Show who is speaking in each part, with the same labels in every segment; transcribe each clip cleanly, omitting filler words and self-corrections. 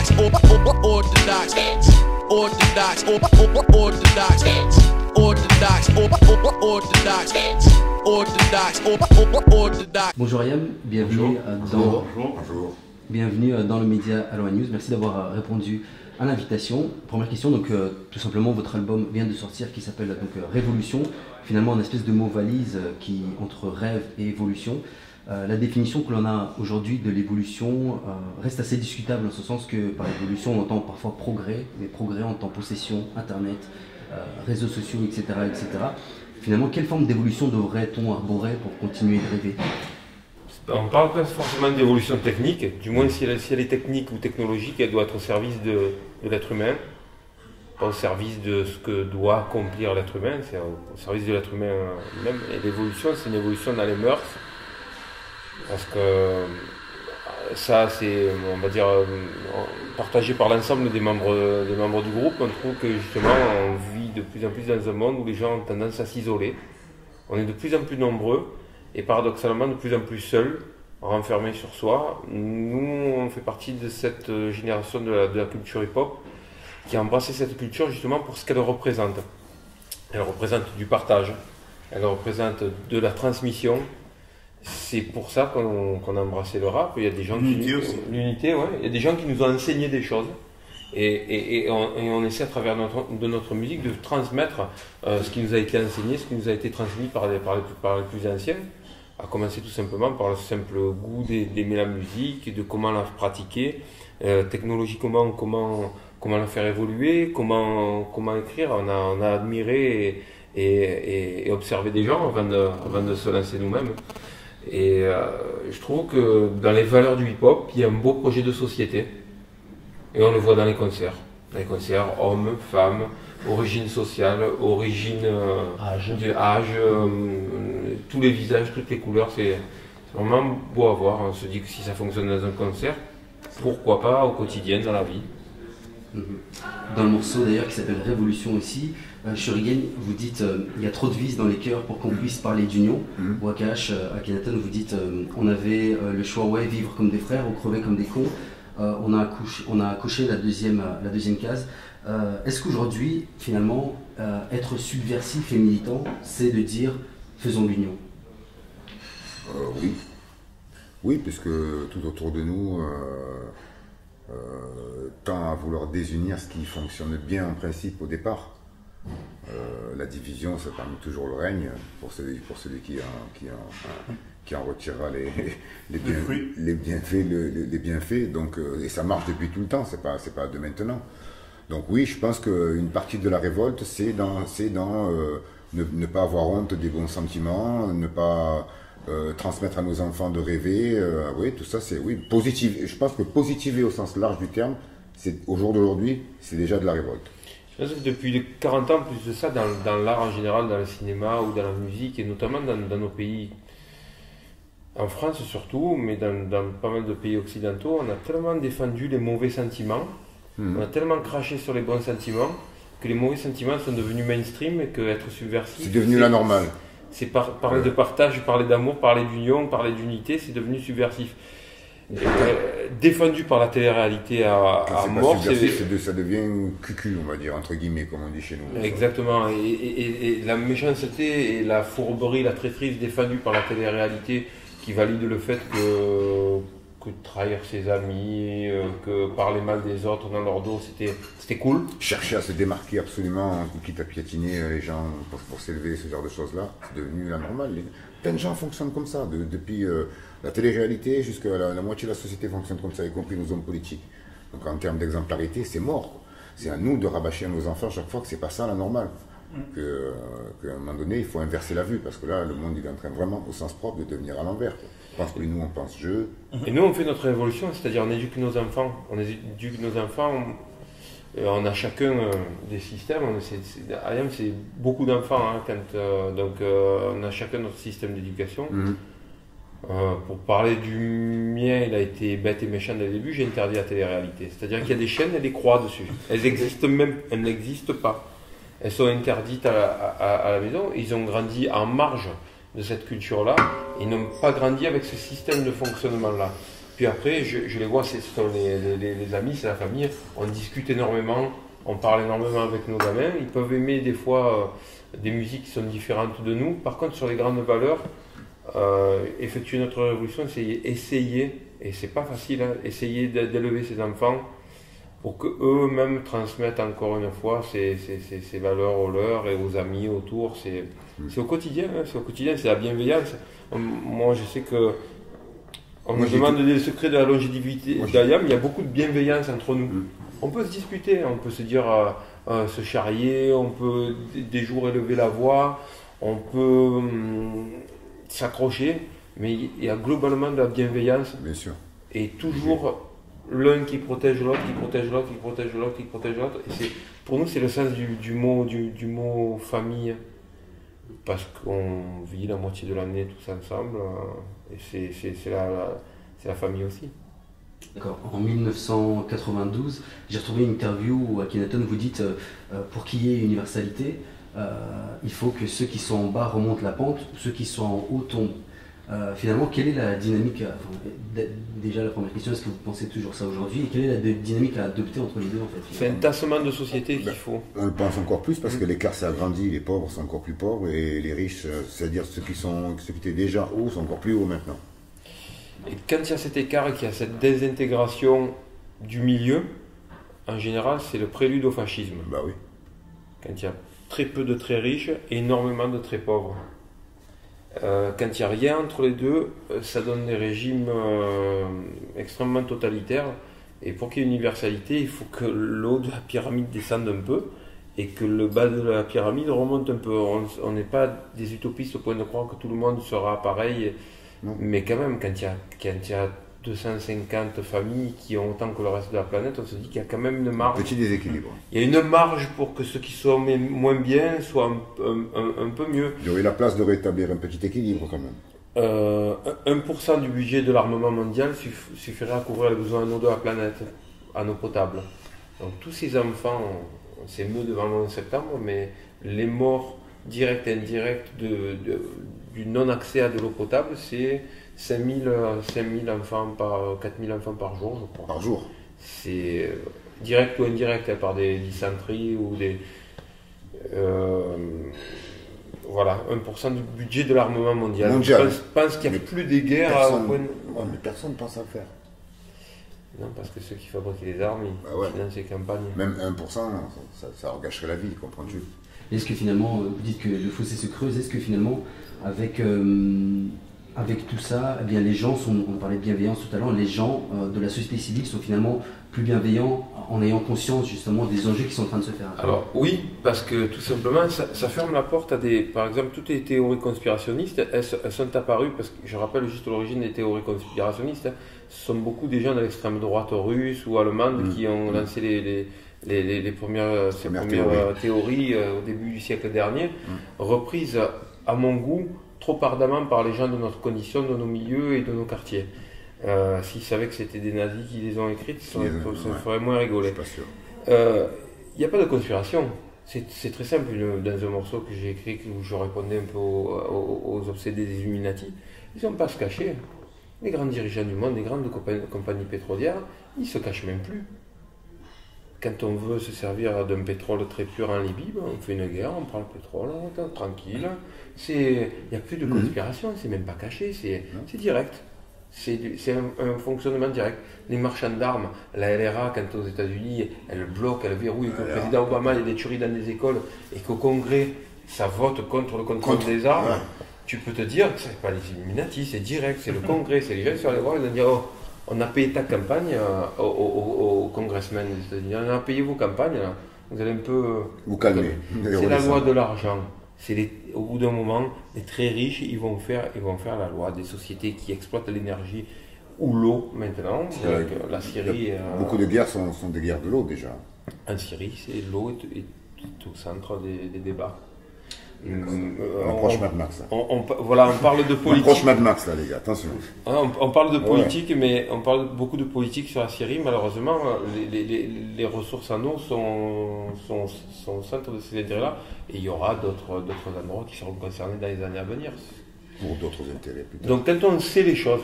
Speaker 1: orthodox, orthodox, orthodox, orthodox, orthodox.
Speaker 2: Bonjour Ayam, bienvenue bienvenue dans le média Aloha News. Merci d'avoir répondu à l'invitation. Première question, donc tout simplement votre album vient de sortir qui s'appelle Révolution. Finalement, une espèce de mot valise qui entre rêve et évolution. La définition que l'on a aujourd'hui de l'évolution reste assez discutable en ce sens que par évolution on entend parfois progrès, mais progrès on entend possession, internet, réseaux sociaux, etc., etc. Finalement, quelle forme d'évolution devrait-on arborer pour continuer de rêver?
Speaker 3: On ne parle pas forcément d'évolution technique, du moins si elle est technique ou technologique, elle doit être au service de l'être humain, pas au service de ce que doit accomplir l'être humain, c'est au service de l'être humain même. Et l'évolution, c'est une évolution dans les mœurs, parce que ça, c'est, on va dire, partagé par l'ensemble des membres du groupe. On trouve que justement, on vit de plus en plus dans un monde où les gens ont tendance à s'isoler. On est de plus en plus nombreux. Et paradoxalement, de plus en plus seuls, renfermés sur soi. Nous, on fait partie de cette génération de la culture hip-hop qui a embrassé cette culture justement pour ce qu'elle représente. Elle représente du partage, elle représente de la transmission. C'est pour ça qu'on a embrassé le rap. Il y a des gens l'unité, ouais. Il y a des gens qui nous ont enseigné des choses. Et on essaie à travers de notre musique de transmettre ce qui nous a été enseigné, ce qui nous a été transmis par les plus anciens. À commencer tout simplement par le simple goût d'aimer la musique, de comment la pratiquer, technologiquement comment la faire évoluer, comment écrire. On a admiré et observé des gens avant de se lancer nous-mêmes. Et je trouve que dans les valeurs du hip-hop, il y a un beau projet de société. Et on le voit dans les concerts. Hommes, femmes, origine sociale, origine âge, tous les visages, toutes les couleurs, c'est vraiment beau à voir. On se dit que si ça fonctionne dans un concert, pourquoi pas au quotidien, dans la vie.
Speaker 2: Dans le morceau d'ailleurs qui s'appelle Révolution aussi, Shuriken, vous dites il y a trop de vices dans les cœurs pour qu'on puisse parler d'union. Wakash, Akhenaton, vous dites on avait le choix, ouais, vivre comme des frères ou crever comme des cons. On a coché la deuxième case. Est-ce qu'aujourd'hui, finalement, être subversif et militant, c'est de dire faisons l'union?
Speaker 4: Oui. Oui, puisque tout autour de nous tend à vouloir désunir ce qui fonctionne bien en principe au départ. La division, ça permet toujours le règne pour celui qui en retirera les bienfaits. Donc, et ça marche depuis tout le temps, c'est pas de maintenant. Donc oui, je pense qu'une partie de la révolte, c'est dans ne pas avoir honte des bons sentiments, ne pas transmettre à nos enfants de rêver. Oui, tout ça, c'est oui, positif. Je pense que positiver au sens large du terme, au jour d'aujourd'hui, c'est déjà de la révolte.
Speaker 3: Je pense que depuis 40 ans, plus de ça, dans l'art en général, dans le cinéma ou dans la musique, et notamment dans nos pays, en France surtout, mais dans pas mal de pays occidentaux, on a tellement défendu les mauvais sentiments, on a tellement craché sur les bons sentiments, que les mauvais sentiments sont devenus mainstream et qu'être subversif...
Speaker 4: C'est devenu la normale.
Speaker 3: C'est parler de partage, parler d'amour, parler d'union, parler d'unité, c'est devenu subversif. Défendu par la télé-réalité à mort,
Speaker 4: ça devient cucu, on va dire, entre guillemets, comme on dit chez nous.
Speaker 3: Exactement, et la méchanceté et la fourberie, la traîtrise défendue par la télé-réalité qui valide le fait que trahir ses amis, que parler mal des autres dans leur dos, c'était cool.
Speaker 4: Chercher à se démarquer absolument, quitte à piétiner les gens pour s'élever, ce genre de choses-là, c'est devenu la normale. Plein de gens fonctionnent comme ça, depuis la télé-réalité jusqu'à la moitié de la société fonctionne comme ça, y compris nos hommes politiques. Donc en termes d'exemplarité, c'est mort. C'est à nous de rabâcher à nos enfants chaque fois que c'est pas ça la normale. Qu'à un moment donné, il faut inverser la vue, parce que là, le monde il est en train vraiment, au sens propre, de devenir à l'envers. Je pense que nous, on pense jeu.
Speaker 3: Et nous, on fait notre révolution, c'est-à-dire on éduque nos enfants. On a chacun des systèmes. Ayam, c'est beaucoup d'enfants, hein, donc on a chacun notre système d'éducation. Pour parler du mien, il a été bête et méchant dès le début, j'ai interdit la télé-réalité. C'est-à-dire qu'il y a des chaînes et des croix dessus. Elles n'existent pas. Elles sont interdites à la maison. Ils ont grandi en marge de cette culture-là. Ils n'ont pas grandi avec ce système de fonctionnement-là. Puis après, je les vois, ce sont les amis, c'est la famille, on discute énormément, on parle énormément avec nos gamins. Ils peuvent aimer des fois des musiques qui sont différentes de nous. Par contre, sur les grandes valeurs, effectuer notre révolution, c'est essayer, et c'est pas facile, hein, essayer d'élever ces enfants pour qu'eux-mêmes transmettent encore une fois ces valeurs aux leurs et aux amis autour. C'est au quotidien, hein, c'est la bienveillance. Moi, je sais que on me demande des secrets de la longévité d'Ayam, il y a beaucoup de bienveillance entre nous. On peut se disputer, on peut se dire, se charrier, on peut des jours élever la voix, on peut s'accrocher, mais il y a globalement de la bienveillance.
Speaker 4: Bien sûr.
Speaker 3: Et toujours l'un qui protège l'autre, qui protège l'autre, qui protège l'autre, qui protège l'autre. Et pour nous, c'est le sens du mot famille, parce qu'on vit la moitié de l'année tous ensemble, et c'est la famille aussi.
Speaker 2: D'accord. En 1992, j'ai retrouvé une interview où Akhenaton vous dites pour qu'il y ait universalité, il faut que ceux qui sont en bas remontent la pente, ceux qui sont en haut tombent. Finalement, quelle est la dynamique déjà la première question, est-ce que vous pensez toujours ça aujourd'hui? Et quelle est la dynamique à adopter entre les deux en fait?
Speaker 3: C'est un tassement de société qu'il faut.
Speaker 4: On le pense encore plus parce que l'écart s'est agrandi, les pauvres sont encore plus pauvres et les riches, c'est-à-dire ceux qui étaient déjà hauts sont encore plus hauts maintenant.
Speaker 3: Et quand il y a cet écart et qu'il y a cette désintégration du milieu, en général, c'est le prélude au fascisme.
Speaker 4: Bah oui.
Speaker 3: Quand il y a très peu de très riches et énormément de très pauvres. Quand il n'y a rien entre les deux, ça donne des régimes extrêmement totalitaires. Et pour qu'il y ait une universalité, il faut que le haut de la pyramide descende un peu et que le bas de la pyramide remonte un peu. On n'est pas des utopistes au point de croire que tout le monde sera pareil.
Speaker 4: Non.
Speaker 3: Mais quand même, quand il y a 250 familles qui ont autant que le reste de la planète, on se dit qu'il y a quand même une marge.
Speaker 4: Petit déséquilibre.
Speaker 3: Il y a une marge pour que ceux qui sont moins bien soient un peu mieux.
Speaker 4: Il y aurait la place de rétablir un petit équilibre quand même.
Speaker 3: 1% du budget de l'armement mondial suffirait à couvrir les besoins en eau de la planète, en eau potable. Donc tous ces enfants, on s'émeut devant le 11 septembre, mais les morts directes et indirectes du non-accès à de l'eau potable, c'est 5000 enfants 4000 enfants par jour, je crois.
Speaker 4: Par jour.
Speaker 3: C'est direct ou indirect, par des dysenteries ou des... voilà, 1% du budget de l'armement mondial. Je pense qu'il n'y a plus des guerres
Speaker 4: mais personne ne pense à le faire.
Speaker 3: Non, parce que ceux qui fabriquent les armes, ils financent les campagnes.
Speaker 4: Même 1%, ça gâcherait la vie, comprends-tu?
Speaker 2: Est-ce que finalement, vous dites que le fossé se creuse, est-ce que finalement, avec tout ça, eh bien, les gens on parlait de bienveillance tout à l'heure, les gens de la société civile sont finalement plus bienveillants en ayant conscience justement des enjeux qui sont en train de se faire?
Speaker 3: Alors oui, parce que tout simplement, ça ferme la porte à par exemple, toutes les théories conspirationnistes, elles sont apparues, parce que je rappelle juste l'origine des théories conspirationnistes, ce sont beaucoup des gens de l'extrême droite russe ou allemande qui ont lancé les premières théories au début du siècle dernier, reprises à mon goût trop ardemment par les gens de notre condition, de nos milieux et de nos quartiers. S'ils savaient que c'était des nazis qui les ont écrites, ça ferait moins rigoler. Il n'y a pas de conspiration. C'est très simple. Dans un morceau que j'ai écrit où je répondais un peu aux obsédés des Illuminati, ils n'ont pas à se cacher. Les grands dirigeants du monde, les grandes compagnies pétrolières, ils ne se cachent même plus. Quand on veut se servir d'un pétrole très pur en Libye, on fait une guerre, on prend le pétrole, on est tranquille. Il n'y a plus de conspiration, c'est même pas caché, c'est direct. C'est un fonctionnement direct. Les marchands d'armes, la LRA, quand aux États-Unis, elle bloque, elle verrouille, que le président Obama, il y a des tueries dans des écoles, et qu'au Congrès, ça vote contre le contrôle des armes, tu peux te dire que ce n'est pas les Illuminati, c'est direct, c'est le Congrès, c'est les gens sur les voies, ils vont dire on a payé ta campagne aux congressmen des États-Unis, on a payé vos campagnes, là. Vous allez un peu
Speaker 4: vous calmer.
Speaker 3: C'est la loi de l'argent. Au bout d'un moment, les très riches, ils vont faire la loi des sociétés qui exploitent l'énergie ou l'eau maintenant. La Syrie.
Speaker 4: Beaucoup de guerres sont des guerres de l'eau déjà.
Speaker 3: En Syrie, l'eau est au centre des débats.
Speaker 4: On approche Mad Max.
Speaker 3: On parle de politique.
Speaker 4: On approche Mad Max là, les gars, attention.
Speaker 3: On parle de politique, mais on parle beaucoup de politique sur la Syrie. Malheureusement, les ressources en eau sont au centre de ces intérêts-là. Et il y aura d'autres endroits qui seront concernés dans les années à venir.
Speaker 4: Pour d'autres intérêts, plutôt.
Speaker 3: Donc, quand on sait les choses,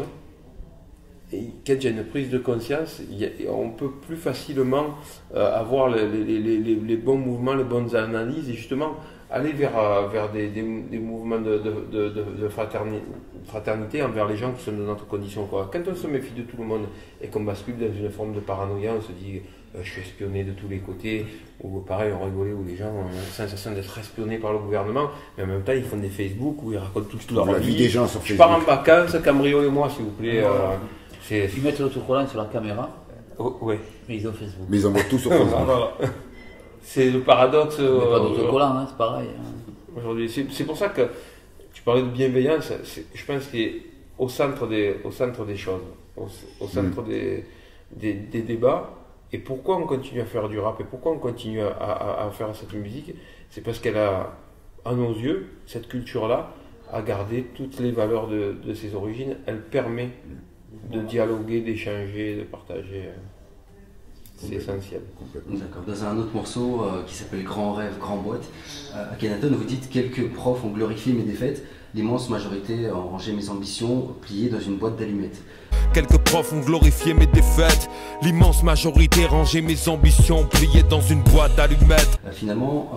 Speaker 3: et quand il y a une prise de conscience, on peut plus facilement avoir les bons mouvements, les bonnes analyses et justement aller vers des mouvements de fraternité envers les gens qui sont de notre condition, quoi. Quand on se méfie de tout le monde et qu'on bascule dans une forme de paranoïa, on se dit je suis espionné de tous les côtés, ou pareil on rigolait où les gens ont la sensation d'être espionnés par le gouvernement, mais en même temps ils font des Facebook où ils racontent toute leur
Speaker 4: La vie des gens sur
Speaker 3: Je
Speaker 4: Facebook.
Speaker 3: pars en vacances, cambriolez-moi s'il vous plaît.
Speaker 5: Ils mettent l'autocollant sur leur caméra,
Speaker 3: Ouais.
Speaker 5: mais ils ont Facebook.
Speaker 4: Mais ils envoient tout sur Facebook.
Speaker 3: Voilà. C'est le paradoxe.
Speaker 5: Mais pas d'autocollant, c'est pareil.
Speaker 3: Aujourd'hui, c'est pour ça que tu parlais de bienveillance. Je pense qu'il est au centre des choses, au centre des débats. Et pourquoi on continue à faire du rap et pourquoi on continue à faire cette musique, c'est parce qu'elle a, à nos yeux, cette culture-là, a gardé toutes les valeurs de ses origines. Elle permet de dialoguer, d'échanger, de partager. C'est essentiel.
Speaker 2: D'accord. Dans un autre morceau qui s'appelle Grand Rêve, Grand Boîte, Akhenaton, vous dites quelques profs ont glorifié mes défaites, l'immense majorité ont rangé mes ambitions pliées dans une boîte d'allumettes.
Speaker 1: Quelques profs ont glorifié mes défaites, l'immense majorité rangeait mes ambitions pliées dans une boîte d'allumettes.
Speaker 2: Finalement,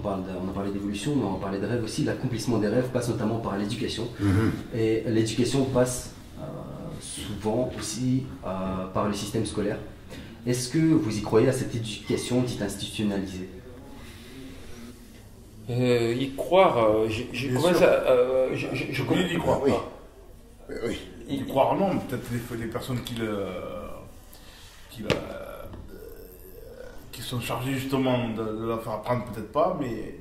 Speaker 2: on a parlé d'évolution, mais on a parlé de rêve aussi. L'accomplissement des rêves passe notamment par l'éducation. Et l'éducation passe souvent aussi par le système scolaire. Est-ce que vous y croyez à cette éducation dite institutionnalisée?
Speaker 3: Y croire, je commence à. Je
Speaker 6: Oui, y croire,
Speaker 4: oui. Oui.
Speaker 6: Y croire, non, peut-être des personnes qui sont chargées justement de la faire apprendre, peut-être pas, mais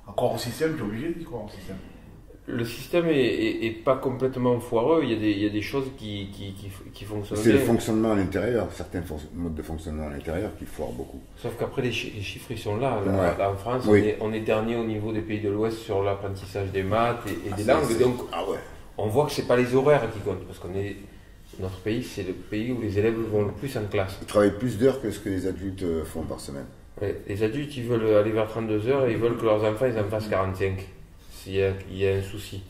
Speaker 6: à croire au système, tu es obligé d'y croire au système.
Speaker 3: Le système est pas complètement foireux, il y a des choses qui fonctionnent
Speaker 4: C'est
Speaker 3: bien.
Speaker 4: le fonctionnement à l'intérieur, certains modes de fonctionnement à l'intérieur qui foirent beaucoup.
Speaker 3: Sauf qu'après les chiffres ils sont là.
Speaker 4: Ouais.
Speaker 3: Là, en France,
Speaker 4: Oui.
Speaker 3: on est dernier au niveau des pays de l'Ouest sur l'apprentissage des maths et des langues. Donc
Speaker 4: Ah ouais.
Speaker 3: on voit que c'est pas les horaires qui comptent, parce notre pays c'est le pays où les élèves vont le plus en classe.
Speaker 4: Ils travaillent plus d'heures que ce que les adultes font par semaine.
Speaker 3: Ouais, les adultes ils veulent aller vers 32 heures et ils veulent que leurs enfants ils en fassent 45. Il y a un souci.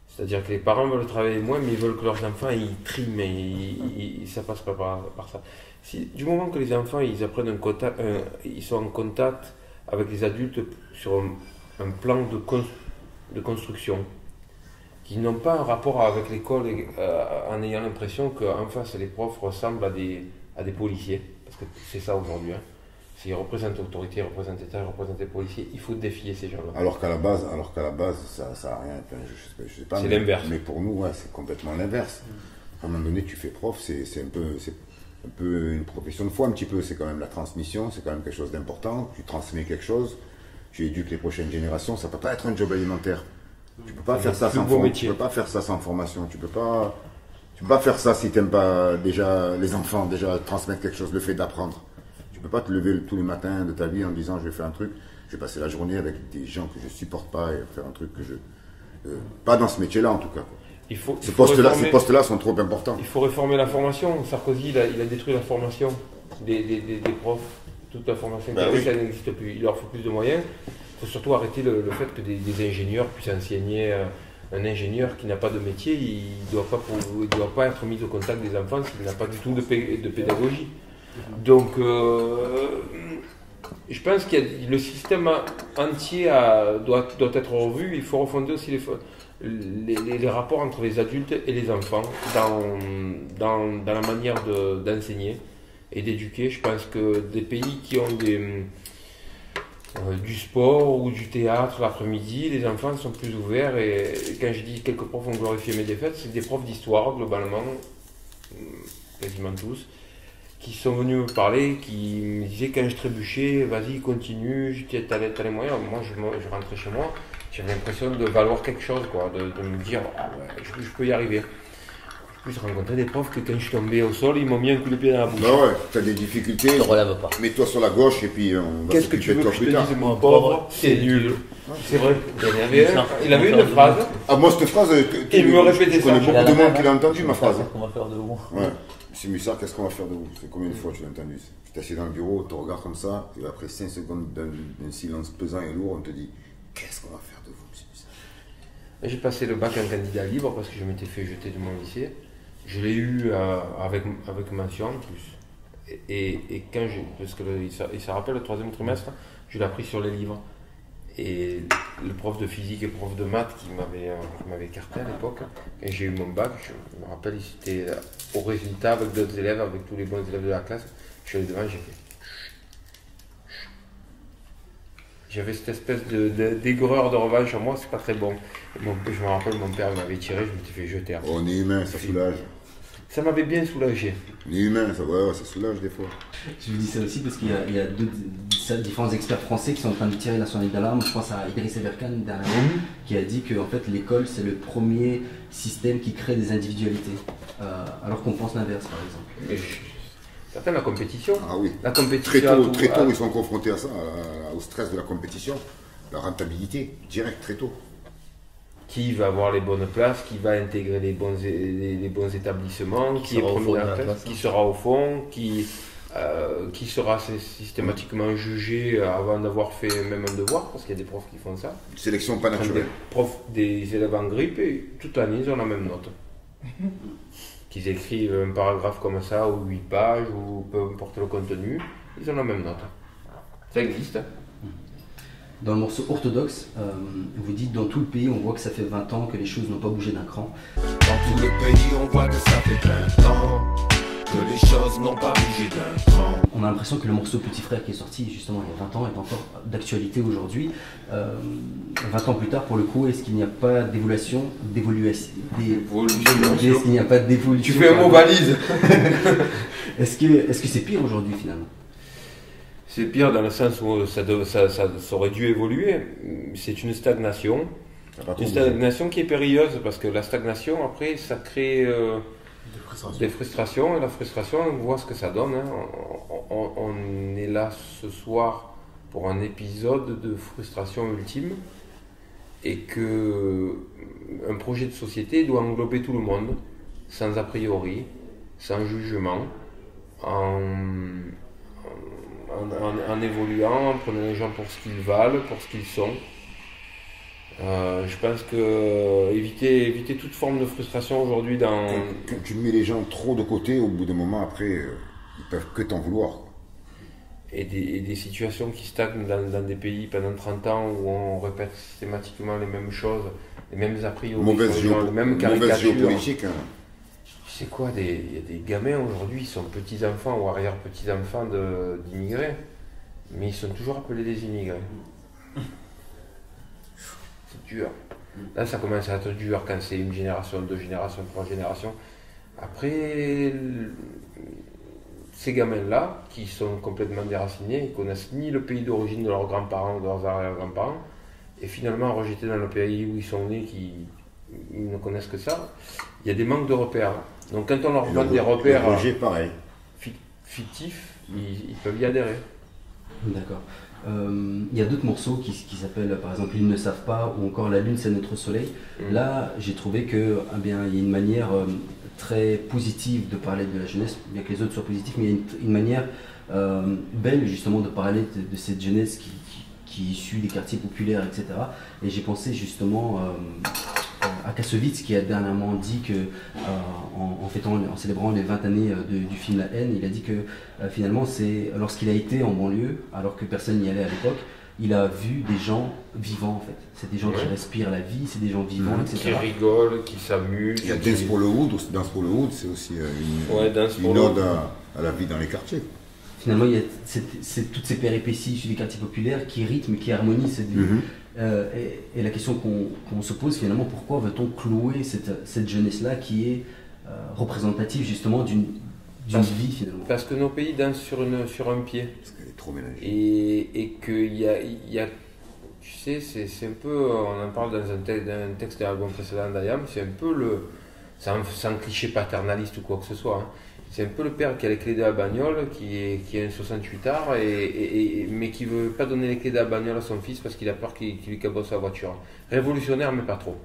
Speaker 3: C'est-à-dire que les parents veulent travailler moins, mais ils veulent que leurs enfants ils triment et ça passe pas par ça. Du moment que les enfants ils apprennent ils sont en contact avec les adultes sur un plan de construction, qui n'ont pas un rapport avec l'école en ayant l'impression qu'en face les profs ressemblent à des policiers, parce que c'est ça aujourd'hui. S'ils représentent l'autorité, ils représentent l'État, ils représentent les policiers, il faut défier ces gens-là.
Speaker 4: Alors qu'à la base, ça n'a rien. Enfin, je sais pas.
Speaker 3: C'est l'inverse.
Speaker 4: Mais pour nous, ouais, c'est complètement l'inverse. À un moment donné, tu fais prof, c'est un peu une profession de foi, un petit peu. C'est quand même la transmission, c'est quand même quelque chose d'important. Tu transmets quelque chose, tu éduques les prochaines générations. Ça peut pas être un job alimentaire. Tu peux pas faire ça sans formation. Tu peux pas faire ça sans formation. Tu peux pas faire ça si tu n'aimes pas déjà les enfants, déjà transmettre quelque chose, le fait d'apprendre. Tu peux pas te lever tous les matins de ta vie en disant je vais faire un truc, je vais passer la journée avec des gens que je supporte pas et faire un truc que je... pas dans ce métier-là en tout cas. Ces postes-là sont trop importants.
Speaker 3: Il faut réformer la formation. Sarkozy, il a détruit la formation des profs. Toute la formation ça n'existe plus. Il leur faut plus de moyens. Il faut surtout arrêter le fait que des ingénieurs puissent enseigner. Un ingénieur qui n'a pas de métier, il ne doit pas être mis au contact des enfants s'il n'a pas du tout de pédagogie. Donc, je pense que le système entier doit être revu. Il faut refonder aussi les rapports entre les adultes et les enfants dans la manière d'enseigner et d'éduquer. Je pense que des pays qui ont du sport ou du théâtre l'après-midi, les enfants sont plus ouverts. Et quand je dis quelques profs ont glorifié mes défaites, c'est des profs d'histoire globalement, quasiment tous, qui sont venus me parler, qui me disaient quand je trébuchais, vas-y continue, t'as les moyens. Moi je rentrais chez moi, j'avais l'impression de valoir quelque chose, quoi, de me dire ah ouais, je peux y arriver. Je rencontrais des profs que quand je suis tombé au sol, ils m'ont mis un coup de pied dans la bouche.
Speaker 4: Bah ouais, t'as des difficultés,
Speaker 5: Ne relève pas.
Speaker 4: mets-toi sur la gauche et puis on va
Speaker 3: Qu'est-ce que tu
Speaker 4: s'occuper de
Speaker 3: veux
Speaker 4: toi
Speaker 3: que je te
Speaker 4: plus tard.
Speaker 3: dise, mon pauvre? C'est nul. C'est vrai. Il avait une phrase.
Speaker 4: Ah moi cette phrase,
Speaker 3: Il me répétait
Speaker 4: je connais
Speaker 3: ça.
Speaker 4: beaucoup de monde qui l'a entendu ma phrase.
Speaker 5: Qu'on va faire de vous.
Speaker 4: Ouais. Monsieur Mussard, qu'est-ce qu'on va faire de vous? C'est combien de fois tu l'as entendu? Tu t'assieds dans le bureau, tu regardes comme ça, et après 5 secondes d'un silence pesant et lourd, on te dit qu'est-ce qu'on va faire de vous, monsieur Mussard?
Speaker 3: J'ai passé le bac en candidat libre parce que je m'étais fait jeter de mon lycée. Je l'ai eu avec mention en plus. Et quand parce que il se rappelle le 3e trimestre, je l'ai appris sur les livres. Et le prof de physique et le prof de maths qui m'avait écarté à l'époque, quand j'ai eu mon bac, je me rappelle, c'était au résultat avec d'autres élèves, avec tous les bons élèves de la classe. Je suis allé devant, j'ai fait. J'avais cette espèce d'aigreur de revanche en moi, c'est pas très bon. Je me rappelle, mon père m'avait tiré, je m'étais fait jeter.
Speaker 4: On est humain, ça soulage.
Speaker 3: Ça m'avait bien soulagé.
Speaker 4: On est humain, ça soulage des fois.
Speaker 2: Je vous dis ça aussi parce qu'il y a différents experts français qui sont en train de tirer la sonnette d'alarme. Je pense à Idriss Eberkan dernièrement, qui a dit que en fait, l'école c'est le premier système qui crée des individualités, alors qu'on pense l'inverse par exemple.
Speaker 3: Certains, la compétition.
Speaker 4: Ah oui.
Speaker 3: La compétition
Speaker 4: Très tôt, ils sont confrontés à ça, au stress de la compétition, la rentabilité, direct, très tôt.
Speaker 3: Qui va avoir les bonnes places, qui va intégrer les bons établissements, qui sera au fond, qui sera systématiquement jugé avant d'avoir fait même un devoir, parce qu'il y a des profs qui font ça.
Speaker 4: Sélection pas naturelle.
Speaker 3: Des élèves en grippe, et toute l'année ils ont la même note. Qu'ils écrivent un paragraphe comme ça, ou 8 pages, ou peu importe le contenu, ils ont la même note. Ça existe.
Speaker 2: Dans le morceau Orthodoxe, vous dites dans tout le pays, on voit que ça fait 20 ans que les choses n'ont pas bougé d'un cran.
Speaker 1: Dans tout le pays, on voit que ça fait 20 ans que les choses n'ont pas bougé d'un cran.
Speaker 2: On a l'impression que le morceau Petit Frère qui est sorti justement il y a 20 ans est encore d'actualité aujourd'hui. 20 ans plus tard, pour le coup, est-ce qu'il n'y a pas d'évolution, est-ce qu'il n'y a pas d'évolution?
Speaker 3: Tu fais un mot valise.
Speaker 2: Est-ce que c'est pire aujourd'hui finalement?
Speaker 3: C'est pire dans le sens où ça aurait dû évoluer. C'est une stagnation. Une stagnation qui est périlleuse parce que la stagnation, après, ça crée des frustrations. Et la frustration, on voit ce que ça donne. Hein. On est là ce soir pour un épisode de frustration ultime. Et que un projet de société doit englober tout le monde, sans a priori, sans jugement, en évoluant, en prenant les gens pour ce qu'ils valent, pour ce qu'ils sont. Je pense que éviter toute forme de frustration aujourd'hui dans...
Speaker 4: Quand tu mets les gens trop de côté, au bout d'un moment, après, ils peuvent que t'en vouloir. Quoi.
Speaker 3: Et des situations qui stagnent dans des pays pendant 30 ans où on répète systématiquement les mêmes choses, les mêmes a priori, les mêmes caricatures.
Speaker 4: Mauvaise géopolitique. Hein.
Speaker 3: Tu sais quoi, il y a des gamins aujourd'hui, ils sont petits-enfants ou arrière-petits-enfants d'immigrés, mais ils sont toujours appelés des immigrés. C'est dur. Là, ça commence à être dur quand c'est une génération, 2 générations, 3 générations. Après, ces gamins-là, qui sont complètement déracinés, ils ne connaissent ni le pays d'origine de leurs grands-parents ou de leurs arrière-grands-parents, et finalement rejetés dans le pays où ils sont nés, ils ne connaissent que ça. Il y a des manques de repères. Donc quand on leur donne des repères fictifs, ils peuvent y adhérer.
Speaker 2: D'accord. Il y a d'autres morceaux qui s'appellent par exemple Ils ne savent pas ou encore La Lune c'est notre soleil. Là j'ai trouvé que il y a une manière très positive de parler de la jeunesse, bien que les autres soient positifs, mais il y a une manière belle justement de parler de cette jeunesse qui est issue des quartiers populaires, etc. Et j'ai pensé justement à Kassovitz qui a dernièrement dit que en célébrant les 20 années du film La Haine, il a dit que finalement c'est lorsqu'il a été en banlieue, alors que personne n'y allait à l'époque, il a vu des gens vivants en fait. C'est des gens qui respirent la vie, c'est des gens vivants, etc.
Speaker 3: Qui rigolent, qui s'amusent.
Speaker 4: Il y a Dance pour le Hood, c'est aussi une ode à la vie dans les quartiers.
Speaker 2: Finalement, il y a toutes ces péripéties issues des quartiers populaires qui rythment, qui harmonisent cette vie. Et la question qu'on se pose finalement, pourquoi veut-on clouer cette jeunesse-là qui est représentative justement d'une vie finalement?
Speaker 3: Parce que nos pays dansent sur un pied.
Speaker 4: Parce qu'elle est trop mélangée.
Speaker 3: Et qu'il y a, tu sais, c'est un peu, on en parle dans un texte de l'album précédent d'Ayam, c'est un peu sans cliché paternaliste ou quoi que ce soit, hein. C'est un peu le père qui a les clés de la bagnole, qui a un 68 mais qui ne veut pas donner les clés de la bagnole à son fils parce qu'il a peur qu'il lui cabosse sa voiture. Révolutionnaire, mais pas trop.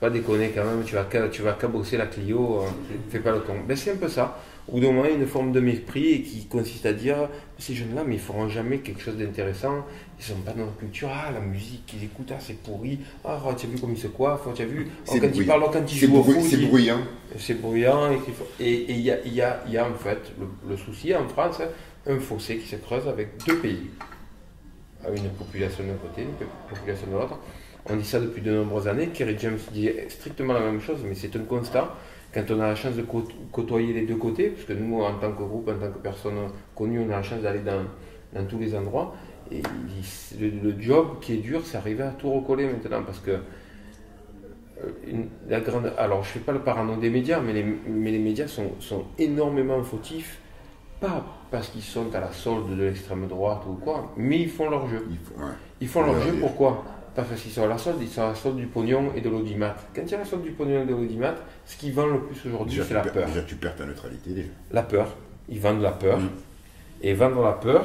Speaker 3: Pas déconner quand même, tu vas cabosser la Clio, fais pas le con. Ben, c'est un peu ça. Au bout d'un moment, il y a une forme de mépris et qui consiste à dire ces jeunes-là, mais ils feront jamais quelque chose d'intéressant. Ils sont pas dans la culture. Ah, la musique qu'ils écoutent, ah, c'est pourri. Ah, tu as vu comme ils se coiffent, tu as vu quand ils parlent, quand ils jouent au foot.
Speaker 4: C'est bruyant.
Speaker 3: C'est bruyant. Et il y a en fait le souci en France, un fossé qui se creuse avec deux pays. Une population d'un côté, une population de l'autre. On dit ça depuis de nombreuses années. Kerry James dit strictement la même chose, mais c'est un constat. Quand on a la chance de côtoyer les deux côtés, parce que nous, en tant que groupe, en tant que personne connue, on a la chance d'aller dans tous les endroits. Et le job qui est dur, c'est arriver à tout recoller maintenant, parce que alors je ne fais pas le parano des médias, mais les médias sont énormément fautifs, pas parce qu'ils sont à la solde de l'extrême droite ou quoi, mais ils font leur jeu. Ils font leur jeu, pourquoi ? Pas parce qu'ils sont à la solde, ils sont à la solde du pognon et de l'audimat. Quand il y a la solde du pognon et de l'audimat, ce qui vend le plus aujourd'hui, c'est la peur.
Speaker 4: Déjà, tu perds ta neutralité, déjà.
Speaker 3: La peur. Ils vendent la peur. Et vendre la peur,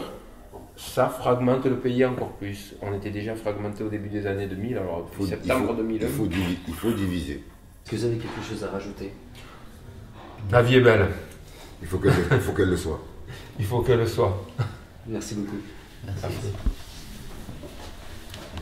Speaker 3: ça fragmente le pays encore plus. On était déjà fragmenté au début des années 2000, alors depuis septembre 2001.
Speaker 4: Il faut diviser.
Speaker 2: Est-ce que vous avez quelque chose à rajouter?
Speaker 3: La vie est belle.
Speaker 4: Il faut qu'elle le soit.
Speaker 3: Il faut qu'elle le soit.
Speaker 2: Merci beaucoup.
Speaker 5: Merci.